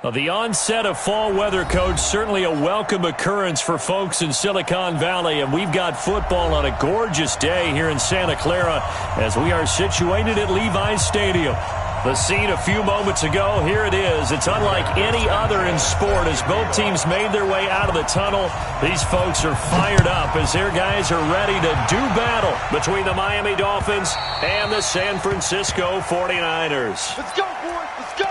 Well, the onset of fall weather, Coach, certainly a welcome occurrence for folks in Silicon Valley, and we've got football on a gorgeous day here in Santa Clara as we are situated at Levi's Stadium. The scene a few moments ago, here it is. It's unlike any other in sport as both teams made their way out of the tunnel. These folks are fired up as their guys are ready to do battle between the Miami Dolphins and the San Francisco 49ers. Let's go, boys. Let's go.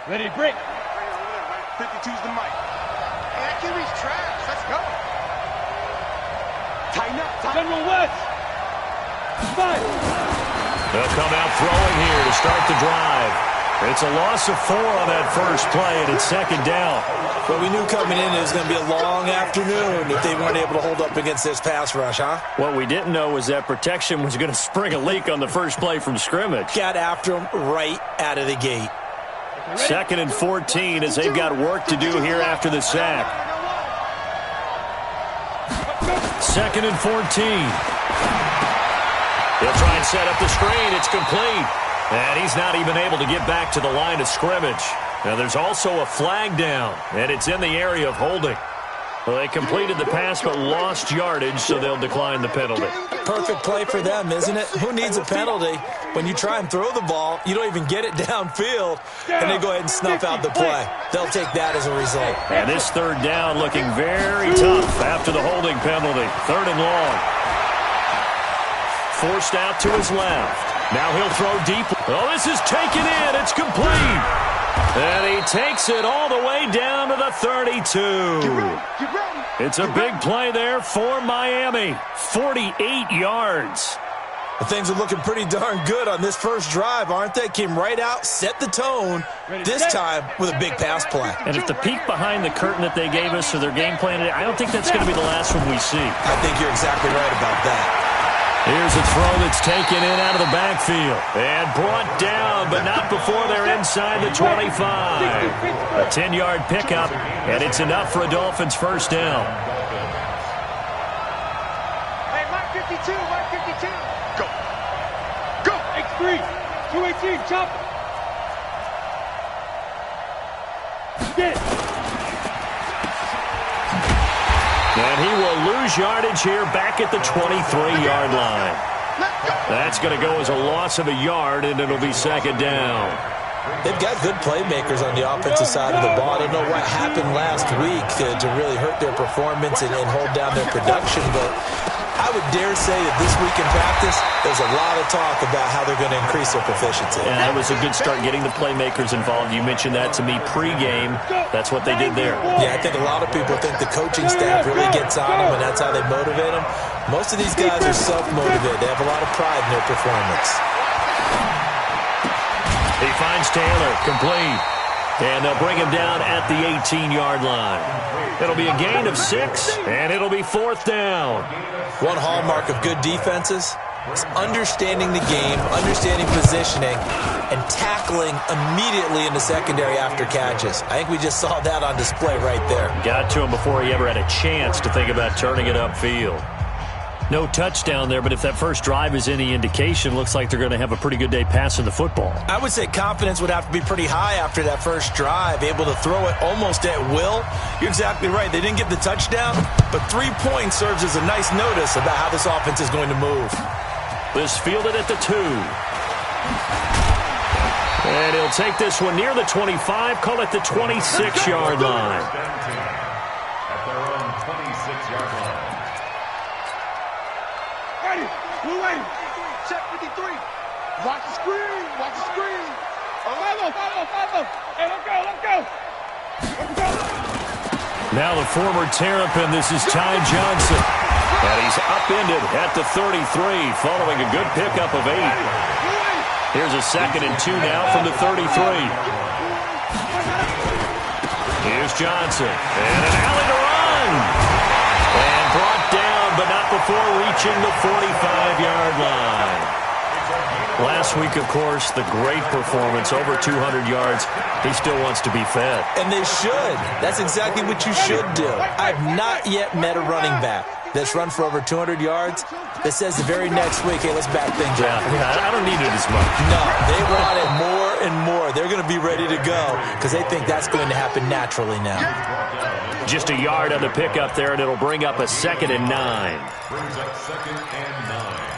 Ready to break. 52's the mic. Hey, that QB's trash. Let's go. Tighten up. General West. Five. They'll come out throwing here to start the drive. It's a loss of 4 on that first play, and it's second down. But we knew coming in it was going to be a long afternoon if they weren't able to hold up against this pass rush, huh? What we didn't know was that protection was going to spring a leak on the first play from scrimmage. Got after him right out of the gate. Second and 14 as they've got work to do here after the sack. Second and 14. He'll try and set up the screen. It's complete. And he's not even able to get back to the line of scrimmage. Now there's also a flag down, and it's in the area of holding. Well, they completed the pass but lost yardage, so they'll decline the penalty. Perfect play for them, isn't it? Who needs a penalty? When you try and throw the ball, you don't even get it downfield, and they go ahead and snuff out the play. They'll take that as a result. And this third down looking very tough after the holding penalty. Third and long. Forced out to his left. Now he'll throw deep. Oh, this is taken in. It's complete. And he takes it all the way down to the 32. Get ready. It's a big play there for Miami. 48 yards. Well, things are looking pretty darn good on this first drive, aren't they? Came right out, set the tone, this time with a big pass play. And if the peek behind the curtain that they gave us or their game plan, I don't think that's going to be the last one we see. I think you're exactly right about that. Here's a throw that's taken in out of the backfield. And brought down, but not before they're inside the 25. A 10-yard pickup, and it's enough for a Dolphins first down. Hey, Mike 52, Mike 52. Go. Go. X3. 218. Chop. Get. And he will lose yardage here back at the 23-yard line. That's going to go as a loss of a yard, and it'll be second down. They've got good playmakers on the offensive side of the ball. I don't know what happened last week to really hurt their performance and hold down their production, but I would dare say that this week in practice, there's a lot of talk about how they're going to increase their proficiency. And that was a good start getting the playmakers involved. You mentioned that to me pregame. That's what they did there. Yeah, I think a lot of people think the coaching staff really gets on them, and that's how they motivate them. Most of these guys are self-motivated. They have a lot of pride in their performance. He finds Taylor, complete. And they'll bring him down at the 18-yard line. It'll be a gain of 6, and it'll be fourth down. One hallmark of good defenses is understanding the game, understanding positioning, and tackling immediately in the secondary after catches. I think we just saw that on display right there. Got to him before he ever had a chance to think about turning it upfield. No touchdown there, but if that first drive is any indication, looks like they're going to have a pretty good day passing the football. I would say confidence would have to be pretty high after that first drive, able to throw it almost at will. You're exactly right. They didn't get the touchdown, but 3 points serves as a nice notice about how this offense is going to move. This fielded at the 2. And he'll take this one near the 25, call it the 26-yard line. At their own 26-yard line. Ready. We're ready. Check 53. Watch the screen. Watch the screen. Follow. Hey, let's go. Now the former Terrapin, this is Ty Johnson. And he's upended at the 33 following a good pickup of 8. Here's a 2nd and 2 now from the 33. Here's Johnson. And an alley to run. And brought down but not before reaching the 45-yard line. Last week, of course, the great performance, over 200 yards. He still wants to be fed. And they should. That's exactly what you should do. I've not yet met a running back that's run for over 200 yards that says the very next week, hey, let's back things up. Yeah, I don't need it as much. No, they want it more and more. They're going to be ready to go because they think that's going to happen naturally now. Just a yard on the pickup there, and it'll bring up a 2nd and 9. Brings up 2nd and 9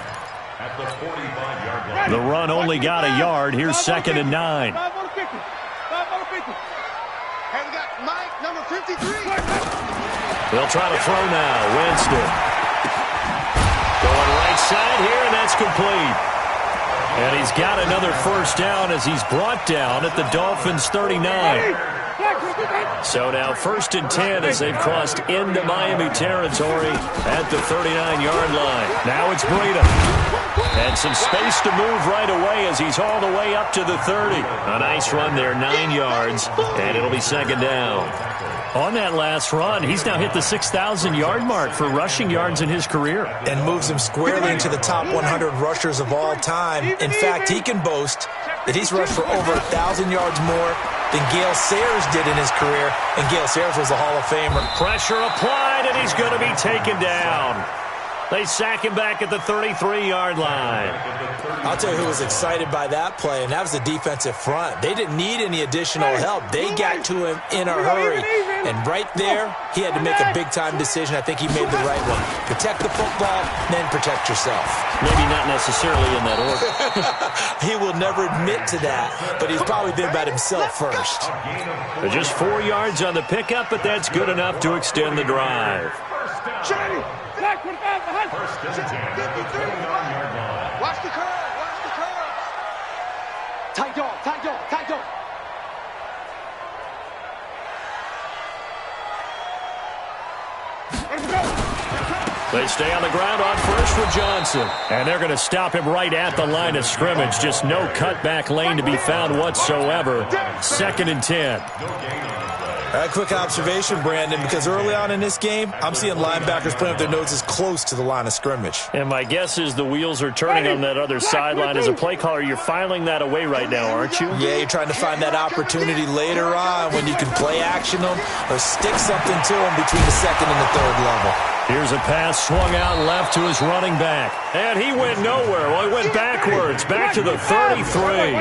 at the 45-yard line. The run only got a yard. Here's 2nd and 9. 5 on the 50. 5 on the 50. Hey, we got Mike, number 53. They'll try to throw now. Winston. Going right side here, and that's complete. And he's got another first down as he's brought down at the Dolphins' 39. So now 1st and 10 as they've crossed into Miami territory at the 39-yard line. Now it's Breida. And some space to move right away as he's all the way up to the 30. A nice run there, 9 yards, and it'll be 2nd down. On that last run, he's now hit the 6,000-yard mark for rushing yards in his career. And moves him squarely into the top 100 rushers of all time. In fact, he can boast that he's rushed for over 1,000 yards more than Gale Sayers did in his career, and Gale Sayers was a Hall of Famer. Pressure applied, and he's going to be taken down. They sack him back at the 33-yard line. I'll tell you who was excited by that play, and that was the defensive front. They didn't need any additional help. They got to him in a hurry. And right there, he had to make a big-time decision. I think he made the right one. Protect the football, then protect yourself. Maybe not necessarily in that order. He will never admit to that, but he's probably been about himself first. Just 4 yards on the pickup, but that's good enough to extend the drive. First and 10 at the 39-yard line. Watch the curve. Watch the curve. Tight dog. Tight dog. Tight dog. They stay on the ground on first with Johnson. And they're going to stop him right at the line of scrimmage. Just no cutback lane to be found whatsoever. 2nd and 10. A quick observation, Brandon, because early on in this game, I'm seeing linebackers playing with their noses close to the line of scrimmage. And my guess is the wheels are turning on that other sideline. As a play caller, you're filing that away right now, aren't you? Yeah, you're trying to find that opportunity later on when you can play action them or stick something to them between the 2nd and the 3rd level. Here's a pass swung out left to his running back. And he went nowhere. Well, he went backwards, back to the 33.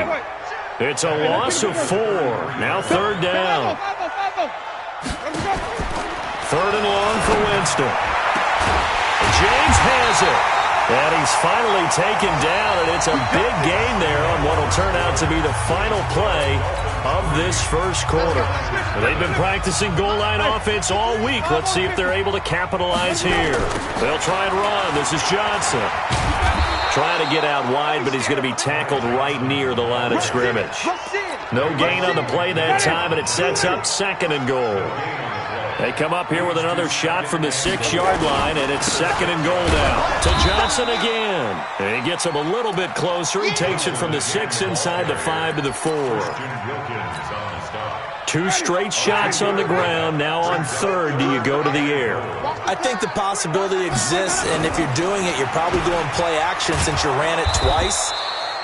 It's a loss of 4. Now 3rd down. 3rd and long for Winston. James has it. And he's finally taken down, and it's a big gain there on what will turn out to be the final play of this first quarter. They've been practicing goal line offense all week. Let's see if they're able to capitalize here. They'll try and run. This is Johnson. Trying to get out wide, but he's going to be tackled right near the line of scrimmage. No gain on the play that time, and it sets up 2nd and goal. They come up here with another shot from the 6-yard line, and it's 2nd and goal now. To Johnson again. And he gets him a little bit closer. He takes it from the 6 inside the 5 to the 4. 2 straight shots on the ground. Now on 3rd, do you go to the air? I think the possibility exists, and if you're doing it, you're probably going play action since you ran it twice.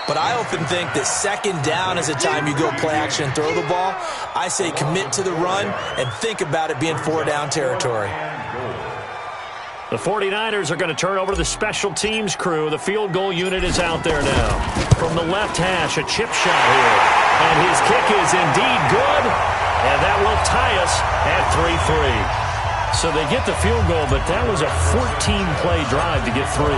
But I often think that 2nd down is the time you go play action and throw the ball. I say commit to the run and think about it being 4-down territory. The 49ers are going to turn over to the special teams crew. The field goal unit is out there now. From the left hash, a chip shot here. And his kick is indeed good. And that will tie us at 3-3. So they get the field goal, but that was a 14-play drive to get 3.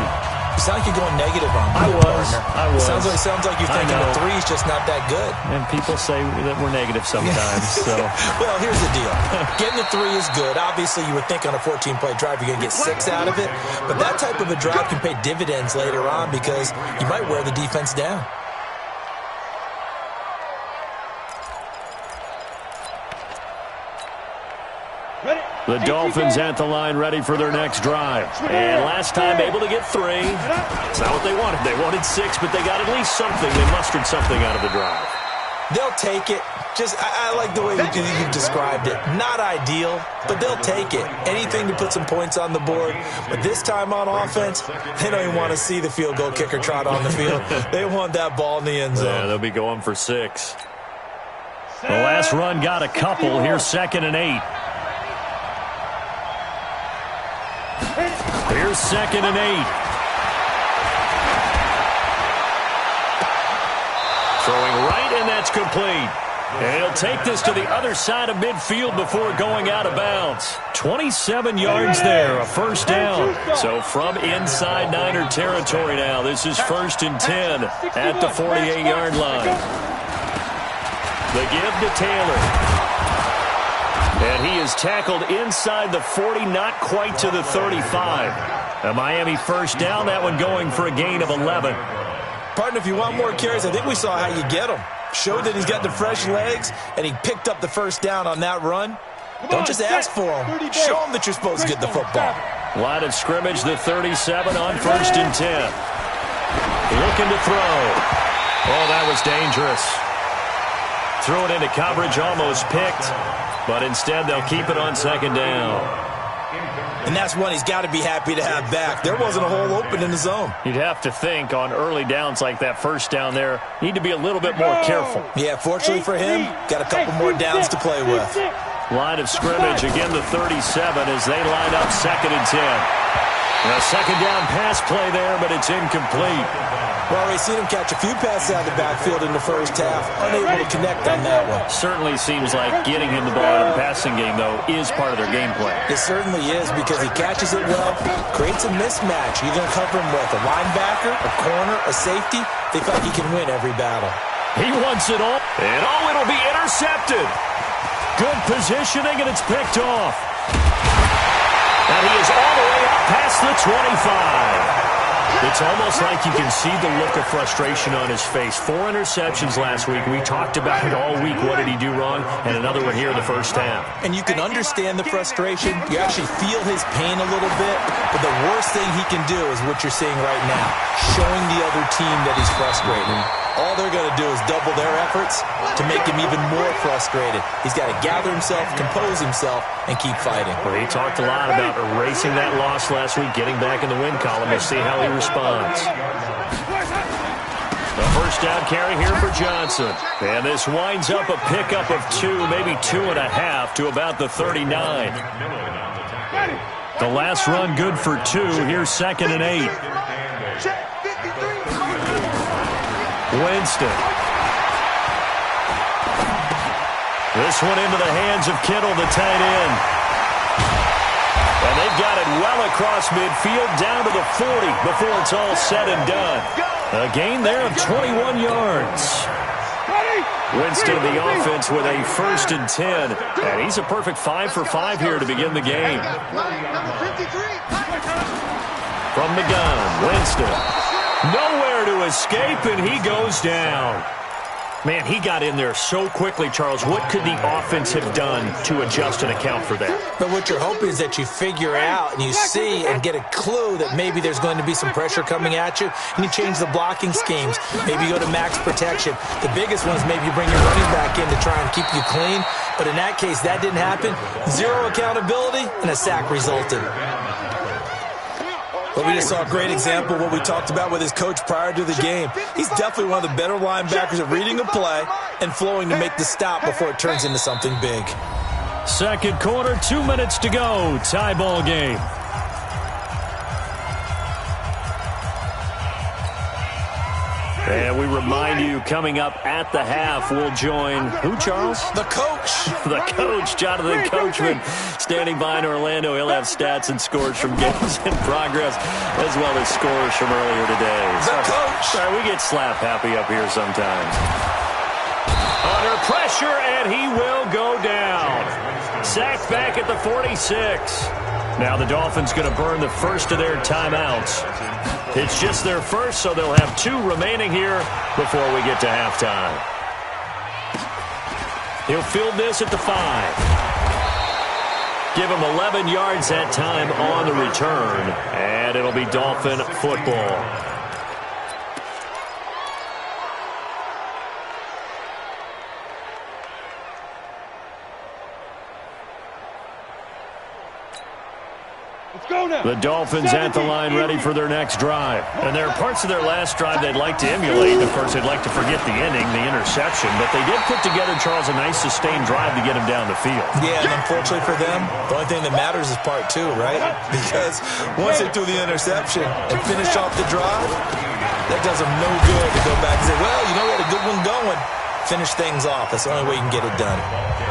You sound like you're going negative on me. I was. Sounds like you're thinking the 3's just not that good. And people say that we're negative sometimes. So. Well, here's the deal. Getting the 3 is good. Obviously, you would think on a 14-play drive you're going to get 6 out of it. But that type of a drive can pay dividends later on because you might wear the defense down. The Dolphins at the line ready for their next drive. And last time able to get 3. It's not what they wanted. They wanted 6, but they got at least something. They mustered something out of the drive. They'll take it. I like the way you described it. Not ideal, but they'll take it. Anything to put some points on the board. But this time on offense, they don't even want to see the field goal kicker trot on the field. They want that ball in the end zone. Yeah, they'll be going for 6. The last run got a couple. Here's 2nd and 8. Here's 2nd and 8. Throwing right, and that's complete. And he'll take this to the other side of midfield before going out of bounds. 27 yards there, a first down. So from inside Niner territory now, this is 1st and 10 at the 48-yard line. The give to Taylor. And he is tackled inside the 40, not quite to the 35. A Miami first down, that one going for a gain of 11. Partner, if you want more carries, I think we saw how you get them. Showed that he's got the fresh legs, and he picked up the first down on that run. Don't just ask for him. Show him that you're supposed to get the football. Line of scrimmage, the 37 on 1st and 10. Looking to throw. Oh, that was dangerous. Threw it into coverage, almost picked. But instead, they'll keep it on 2nd down. And that's one he's got to be happy to have back. There wasn't a hole open in the zone. You'd have to think on early downs like that first down there, need to be a little bit more careful. Yeah, fortunately for him, got a couple more downs to play with. Line of scrimmage, again the 37 as they line up 2nd and 10. A 2nd down pass play there, but it's incomplete. Well, we've seen him catch a few passes out of the backfield in the first half, unable to connect on that one. Certainly seems like getting him the ball out of the passing game, though, is part of their game plan. It certainly is because he catches it well, creates a mismatch. You're going to cover him with a linebacker, a corner, a safety. They feel like he can win every battle. He wants it all, and it'll be intercepted. Good positioning, and it's picked off. And he is all the way up past the 25. It's almost like you can see the look of frustration on his face. 4 interceptions last week. We talked about it all week. What did he do wrong? And another one here in the first half. And you can understand the frustration. You actually feel his pain a little bit. But the worst thing he can do is what you're seeing right now, showing the other team that he's frustrated. All they're going to do is double their efforts to make him even more frustrated. He's got to gather himself, compose himself, and keep fighting. Well, he talked a lot about erasing that loss last week, getting back in the win column. We'll see how he responds. The first down carry here for Johnson. And this winds up a pickup of 2, maybe 2.5 to about the 39. The last run good for 2. Here's 2nd and 8. Winston. This one into the hands of Kittle, the tight end. And they've got it well across midfield, down to the 40 before it's all said and done. A gain there of 21 yards. Winston, the offense, with a 1st and 10. And he's a perfect 5 for 5 here to begin the game. From the gun, Winston. Nowhere to escape, and he goes down. Man, he got in there so quickly, Charles. What could the offense have done to adjust and account for that? But what you're hoping is that you figure out and you see and get a clue that maybe there's going to be some pressure coming at you, and you change the blocking schemes. Maybe you go to max protection. The biggest one is maybe you bring your running back in to try and keep you clean. But in that case, that didn't happen. 0 accountability, and a sack resulted. But we just saw a great example of what we talked about with his coach prior to the game. He's definitely one of the better linebackers at reading a play and flowing to make the stop before it turns into something big. Second quarter, 2 minutes to go. Tie ball game. And we remind you, coming up at the half, we'll join who, Charles? The coach. The coach, Jonathan Coachman, standing by in Orlando. He'll have stats and scores from games in progress, as well as scores from earlier today. The coach. Sorry, we get slap happy up here sometimes. Under pressure, and he will go down. Sacked back at the 46. Now the Dolphins going to burn the first of their timeouts. It's just their first, so they'll have 2 remaining here before we get to halftime. He'll field this at the 5. Give him 11 yards that time on the return, and it'll be Dolphin football. Let's go now. The Dolphins at the line ready for their next drive. And there are parts of their last drive they'd like to emulate. Of course, they'd like to forget the ending, the interception. But they did put together, Charles, a nice sustained drive to get him down the field. Yeah, and unfortunately for them, the only thing that matters is part two, right? Because once they threw the interception and finish off the drive, that does them no good to go back and say, well, you know, we had a good one going. Finish things off. That's the only way you can get it done.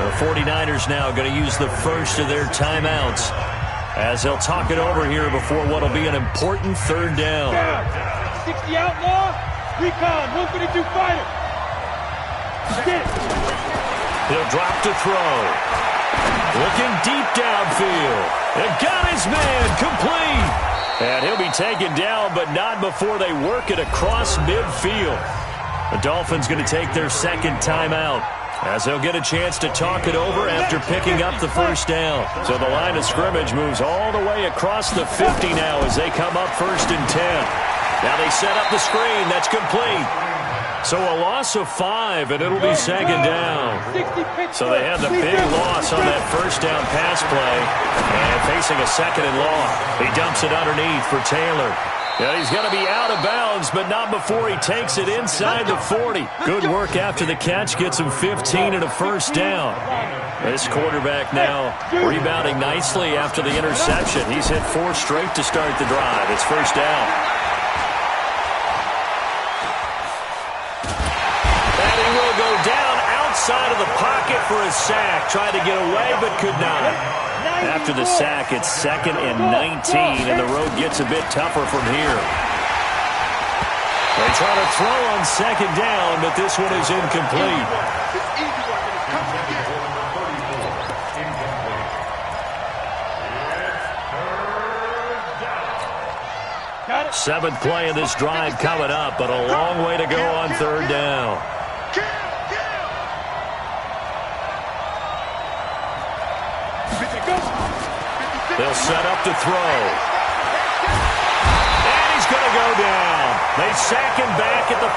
The 49ers now going to use the first of their timeouts as they'll talk it over here before what will be an important third down. 60 outlaw, recon, 152 fighter. Get it. He'll drop to throw. Looking deep downfield. And got his man complete. And he'll be taken down, but not before they work it across midfield. The Dolphins going to take their second timeout as they'll get a chance to talk it over after picking up the first down. So the line of scrimmage moves all the way across the 50 now as they come up 1st and 10. Now they set up the screen. That's complete. So a loss of 5, and it'll be second down. So they had the big loss on that first down pass play. And facing a second and long, he dumps it underneath for Taylor. Yeah, he's going to be out of bounds, but not before he takes it inside the 40. Good work after the catch. Gets him 15 and a first down. This quarterback now rebounding nicely after the interception. He's hit 4 straight to start the drive. It's first down. And he will go down outside of the pocket for a sack. Tried to get away, but could not. After the sack, it's 2nd and 19, and the road gets a bit tougher from here. They try to throw on 2nd down, but this one is incomplete. Seventh play of this drive coming up, but a long way to go on 3rd down. They'll set up to throw. And he's going to go down. They sack him back at the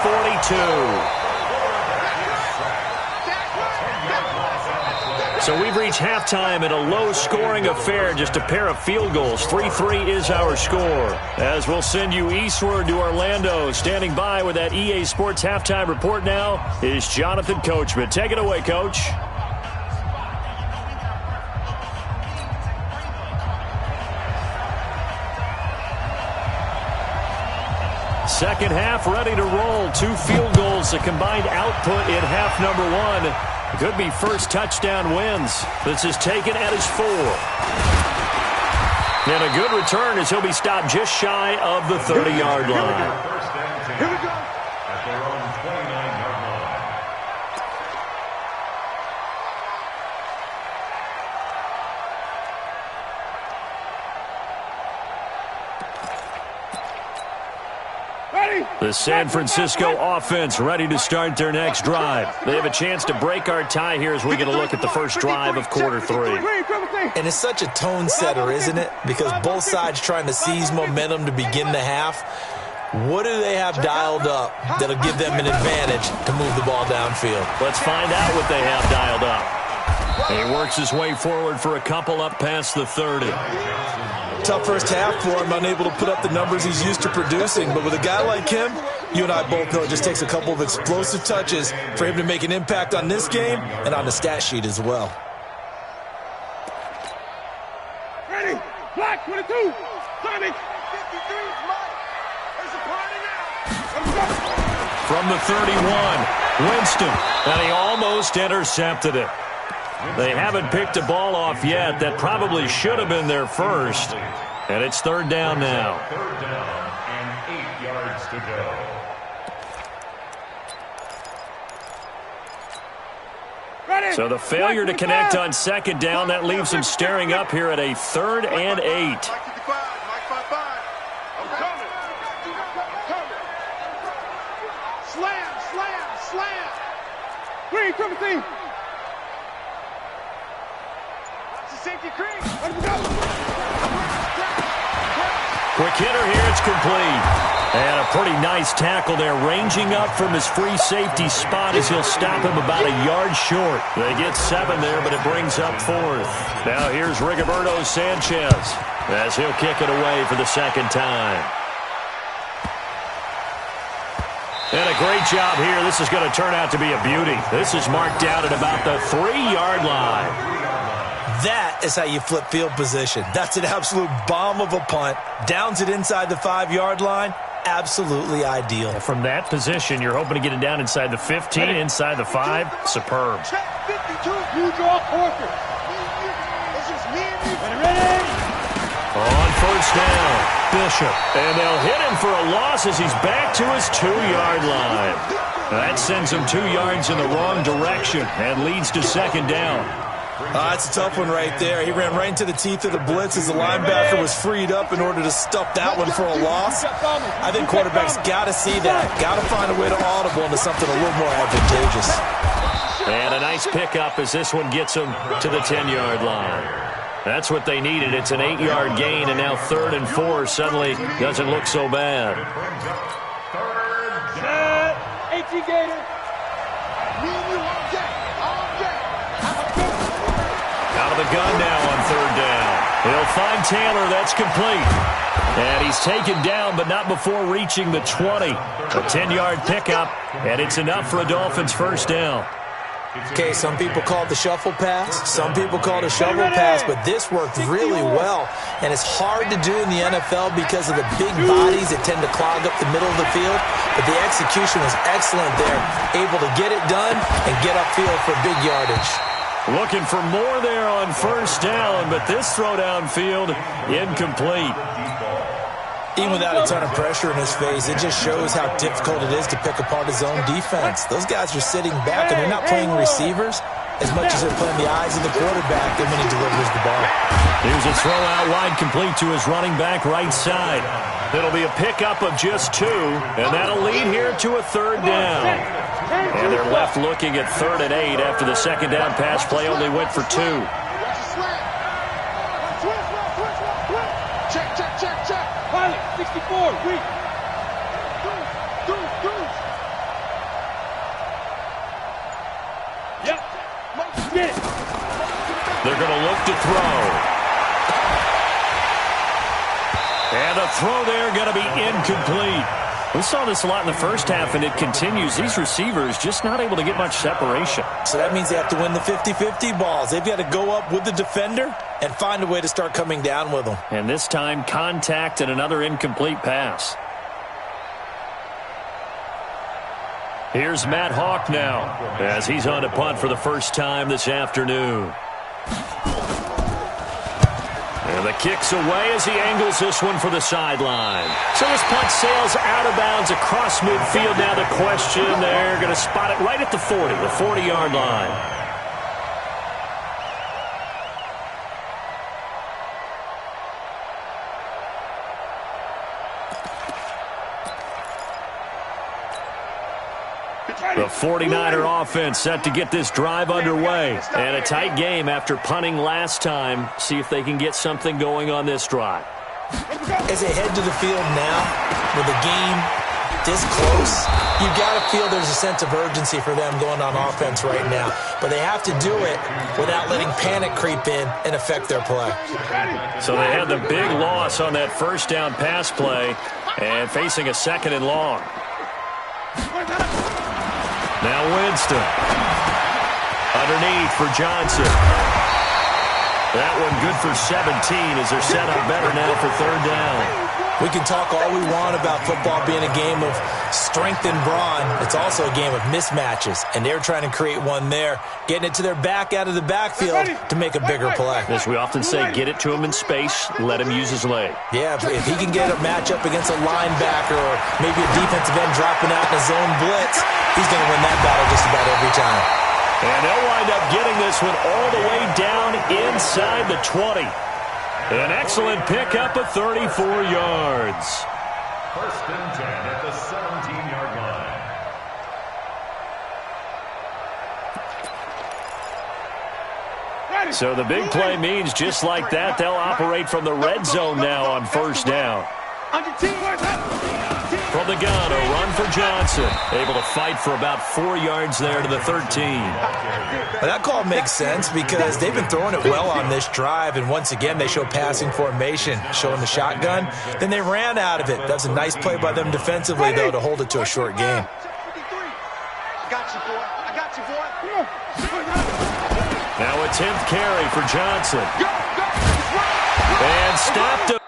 42. So we've reached halftime in a low-scoring affair, just a pair of field goals. 3-3 is our score. As we'll send you eastward to Orlando. Standing by with that EA Sports halftime report now is Jonathan Coachman. Take it away, Coach. Second half ready to roll. 2 field goals, the combined output in half number 1. Could be first touchdown wins. This is taken at his 4. And a good return as he'll be stopped just shy of the 30-yard line. Here we go. At their own 29-yard line. The San Francisco offense ready to start their next drive. They have a chance to break our tie here as we get a look at the first drive of quarter 3. And it's such a tone setter, isn't it? Because both sides trying to seize momentum to begin the half. What do they have dialed up that'll give them an advantage to move the ball downfield? Let's find out what they have dialed up. He works his way forward for a couple up past the 30. Tough first half for him, unable to put up the numbers he's used to producing. But with a guy like him, you and I both know it just takes a couple of explosive touches for him to make an impact on this game and on the stat sheet as well. Ready, black 22, Sonic, 53 is mine. There's a party now. From the 31, Winston, and he almost intercepted it. They haven't picked a ball off yet. That probably should have been their first. And it's 3rd down now. 3rd down and 8 yards to go. So the failure to connect on 2nd down, that leaves him staring up here at a 3rd and 8. Slam, slam, slam. Green, triple team. Safety Creek. Let him go. Quick hitter here. It's complete. And a pretty nice tackle there, ranging up from his free safety spot as he'll stop him about a yard short. They get 7 there, but it brings up 4th. Now here's Rigoberto Sanchez as he'll kick it away for the second time. And a great job here. This is going to turn out to be a beauty. This is marked out at about the 3-yard line. That is how you flip field position. That's an absolute bomb of a punt. Downs it inside the 5-yard line. Absolutely ideal. From that position, you're hoping to get it down inside the 15, inside the 5. Superb. Check 52. You draw quarter. It's just me and you. Ready? On first down, Bishop. And they'll hit him for a loss as he's back to his 2-yard line. That sends him 2 yards in the wrong direction and leads to second down. That's a tough one right there. He ran right into the teeth of the blitz as the linebacker was freed up in order to stuff that one for a loss. I think quarterbacks got to see that. Got to find a way to audible into something a little more advantageous. And a nice pickup as this one gets him to the 10-yard line. That's what they needed. It's an 8-yard gain, and now 3rd and 4 suddenly doesn't look so bad. 18 Gator. Me and you all day. Out of the gun now on 3rd down. He'll find Taylor. That's complete. And he's taken down, but not before reaching the 20. A 10-yard pickup, and it's enough for a Dolphins first down. Okay, some people call it the shuffle pass. Some people call it a shovel pass, but this worked really well. And it's hard to do in the NFL because of the big bodies that tend to clog up the middle of the field. But the execution was excellent there. Able to get it done and get upfield for big yardage. Looking for more there on first down, but this throw downfield incomplete. Even without a ton of pressure in his face, it just shows how difficult it is to pick apart his own defense. Those guys are sitting back, and they're not playing receivers as much as they're playing the eyes of the quarterback when he delivers the ball. Here's a throw out wide complete to his running back right side. It'll be a pickup of just 2, and that'll lead here to a 3rd down. And they're left looking at 3rd and 8 after the second down pass play only went for 2. Check. Pilot, 64, weak. Yep. Get it. They're going to look to throw. And a throw there going to be incomplete. We saw this a lot in the first half, and it continues. These receivers just not able to get much separation. So that means they have to win the 50-50 balls. They've got to go up with the defender and find a way to start coming down with them. And this time, contact and another incomplete pass. Here's Matt Hawk now as he's on to punt for the first time this afternoon. And the kick's away as he angles this one for the sideline. So this punt sails out of bounds across midfield. Now the question, they're going to spot it right at the 40, the 40-yard line. The 49er offense set to get this drive underway. And a tight game after punting last time. See if they can get something going on this drive. As they head to the field now, with the game this close, you've got to feel there's a sense of urgency for them going on offense right now. But they have to do it without letting panic creep in and affect their play. So they had the big loss on that first down pass play and facing a 2nd and long. Now Winston. Underneath for Johnson. That one good for 17 as they're set up better now for 3rd down. We can talk all we want about football being a game of strength and brawn. It's also a game of mismatches, and they're trying to create one there, getting it to their back out of the backfield to make a bigger play. As we often say, get it to him in space, let him use his leg. Yeah, if he can get a matchup against a linebacker or maybe a defensive end dropping out in a zone blitz, he's going to win that battle just about every time. And they'll wind up getting this one all the way down inside the 20. An excellent pickup of 34 yards. 1st and 10 at the 17-yard line. So the big play means just like that, they'll operate from the red zone now on 1st down. On your team. From the gun, a run for Johnson. Able to fight for about 4 yards there to the 13. Well, that call makes sense because they've been throwing it well on this drive, and once again they show passing formation, showing the shotgun. Then they ran out of it. That's a nice play by them defensively, though, to hold it to a short game. I got you, boy. I got you, boy. Now a 10th carry for Johnson. Go, go. And stopped